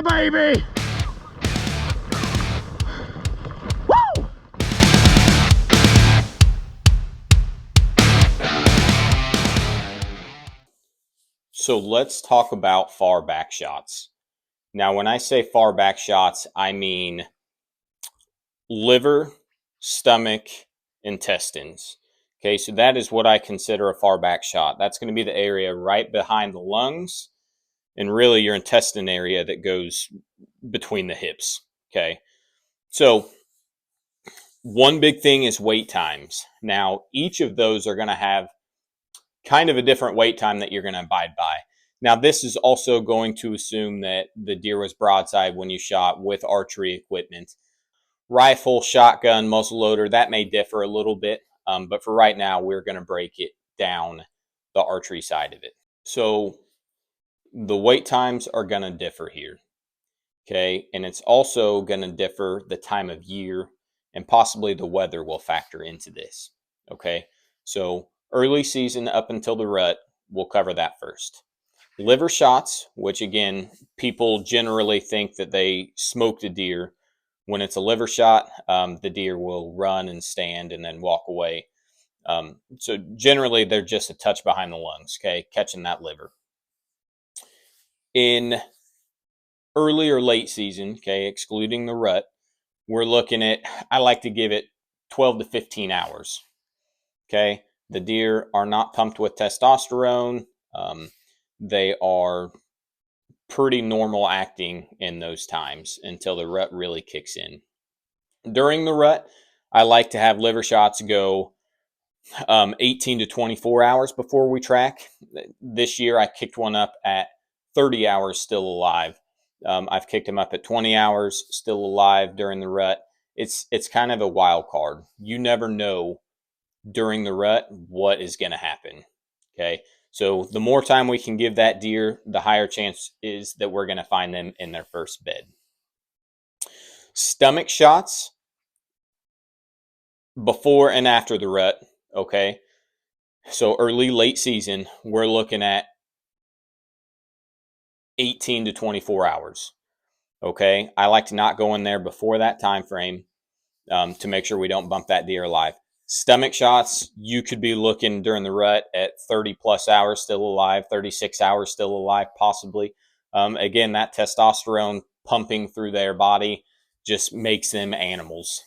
Yeah, baby! Woo! So let's talk about far back shots. Now, when I say far back shots, I mean liver, stomach, intestines. Okay, so that is what I consider a far back shot. That's going to be the area right behind the lungs and really your intestine area that goes between the hips. Okay, so one big thing is wait times. Now, each of those are going to have kind of a different wait time that you're going to abide by. Now, this is also going to assume that the deer was broadside when you shot with archery equipment. Rifle, shotgun, muzzleloader, that may differ a little bit, but for right now, we're going to break it down the archery side of it. So the wait times are going to differ here, okay? And it's also going to differ the time of year, and possibly the weather will factor into this, okay? So early season up until the rut, we'll cover that first. Liver shots, which again, people generally think that they smoked a deer. When it's a liver shot, the deer will run and stand and then walk away. So generally, they're just a touch behind the lungs, okay, catching that liver. In early or late season, okay, excluding the rut, we're looking at, I like to give it 12 to 15 hours, okay? The deer are not pumped with testosterone. They are pretty normal acting in those times until the rut really kicks in. During the rut, I like to have liver shots go 18 to 24 hours before we track. This year, I kicked one up at 30 hours still alive. I've kicked him up at 20 hours still alive during the rut. It's kind of a wild card. You never know during the rut what is going to happen. Okay, so the more time we can give that deer, the higher chance is that we're going to find them in their first bed. Stomach shots before and after the rut. Okay, so early, late season, we're looking at 18 to 24 hours. Okay, I like to not go in there before that time frame to make sure we don't bump that deer alive. Stomach shots, you could be looking during the rut at 30 plus hours still alive, 36 hours still alive, possibly. Again, that testosterone pumping through their body just makes them animals.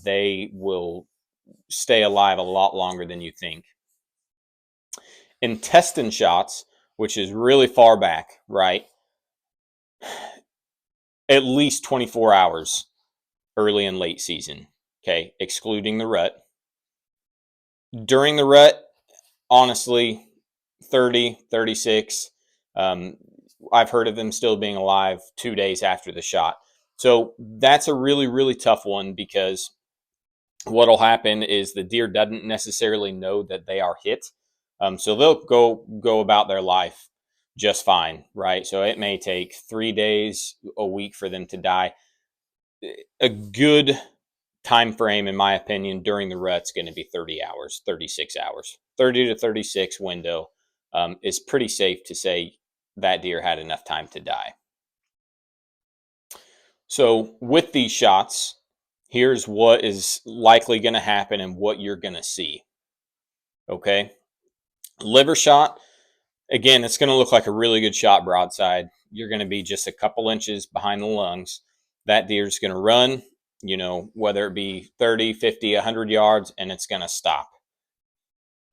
They will stay alive a lot longer than you think. Intestine shots, which is really far back, right? At least 24 hours early and late season, okay, excluding the rut. During the rut, honestly, 30, 36. I've heard of them still being alive 2 days after the shot. So that's a really, really tough one because what'll happen is the deer doesn't necessarily know that they are hit. So they'll go about their life just fine, right? So it may take 3 days, a week for them to die. A good time frame, in my opinion, during the rut is going to be 30 hours, 36 hours. 30 to 36 window is pretty safe to say that deer had enough time to die. So with these shots, here's what is likely going to happen and what you're going to see. Okay. Liver shot, again, it's going to look like a really good shot broadside. You're going to be just a couple inches behind the lungs. That deer's going to run, whether it be 30, 50, 100 yards, and it's going to stop.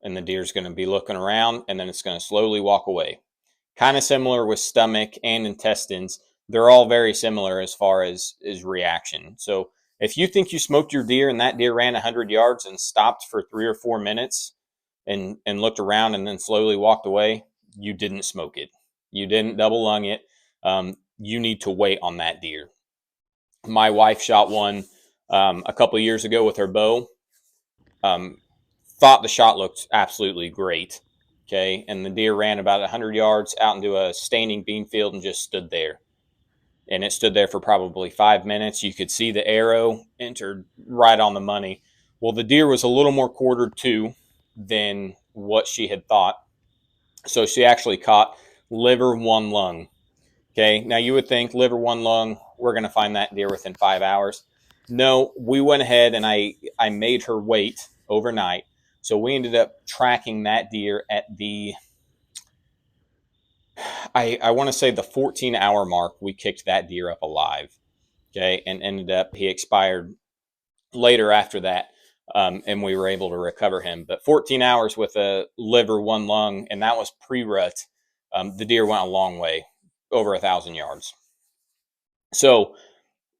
And the deer's going to be looking around, and then it's going to slowly walk away. Kind of similar with stomach and intestines. They're all very similar as far as reaction. So if you think you smoked your deer and that deer ran 100 yards and stopped for 3 or 4 minutes and looked around and then slowly walked away, you didn't smoke it. You didn't double lung it. You need to wait on that deer. My wife shot one a couple of years ago with her bow. Thought the shot looked absolutely great. Okay, and the deer ran about 100 yards out into a standing bean field and just stood there. And it stood there for probably 5 minutes. You could see the arrow entered right on the money. Well, the deer was a little more quartered to than what she had thought. So she actually caught liver, one lung. Okay, now you would think liver, one lung, we're going to find that deer within 5 hours. No, we went ahead and I made her wait overnight. So we ended up tracking that deer at the, I want to say the 14-hour mark. We kicked that deer up alive. Okay, and ended up, he expired later after that. And we were able to recover him. But 14 hours with a liver, one lung, and that was pre-rut. The deer went a long way, over 1,000 yards. So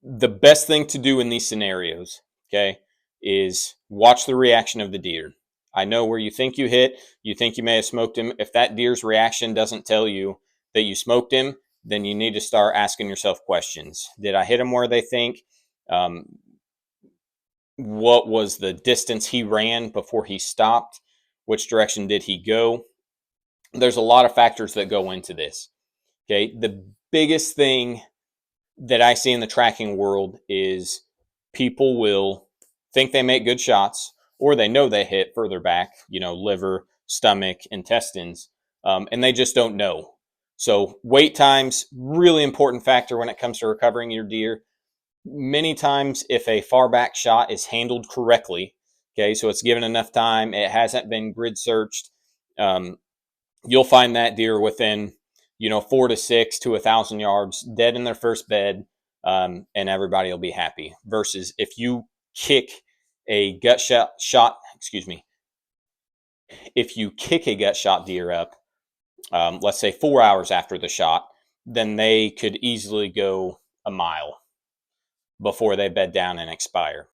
the best thing to do in these scenarios, okay, is watch the reaction of the deer. I know where you think you think you may have smoked him. If that deer's reaction doesn't tell you that you smoked him, then you need to start asking yourself questions. Did I hit him where they think? Um, what was the distance he ran before he stopped? Which direction did he go? There's a lot of factors that go into this. Okay. The biggest thing that I see in the tracking world is people will think they make good shots, or they know they hit further back, liver, stomach, intestines, and they just don't know. So wait times, really important factor when it comes to recovering your deer. Many times, if a far back shot is handled correctly, okay, so it's given enough time, it hasn't been grid searched, um, you'll find that deer within 4 to 6 to 1,000 yards, dead in their first bed, and everybody will be happy. Versus if you kick a gut shot, excuse me, if you kick a gut shot deer up, let's say 4 hours after the shot, then they could easily go a mile before they bed down and expire.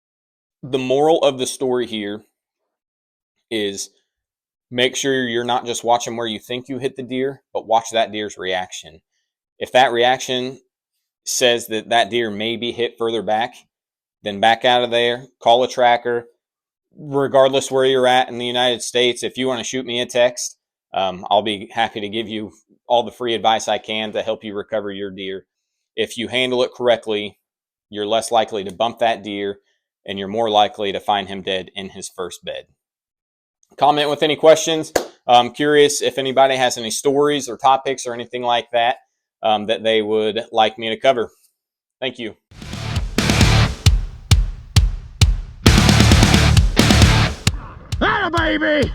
The moral of the story here is make sure you're not just watching where you think you hit the deer, but watch that deer's reaction. If that reaction says that that deer may be hit further back, then back out of there, call a tracker. Regardless where you're at in the United States, if you want to shoot me a text, I'll be happy to give you all the free advice I can to help you recover your deer. If you handle it correctly, you're less likely to bump that deer, and you're more likely to find him dead in his first bed. Comment with any questions. I'm curious if anybody has any stories or topics or anything like that that they would like me to cover. Thank you. Atta baby!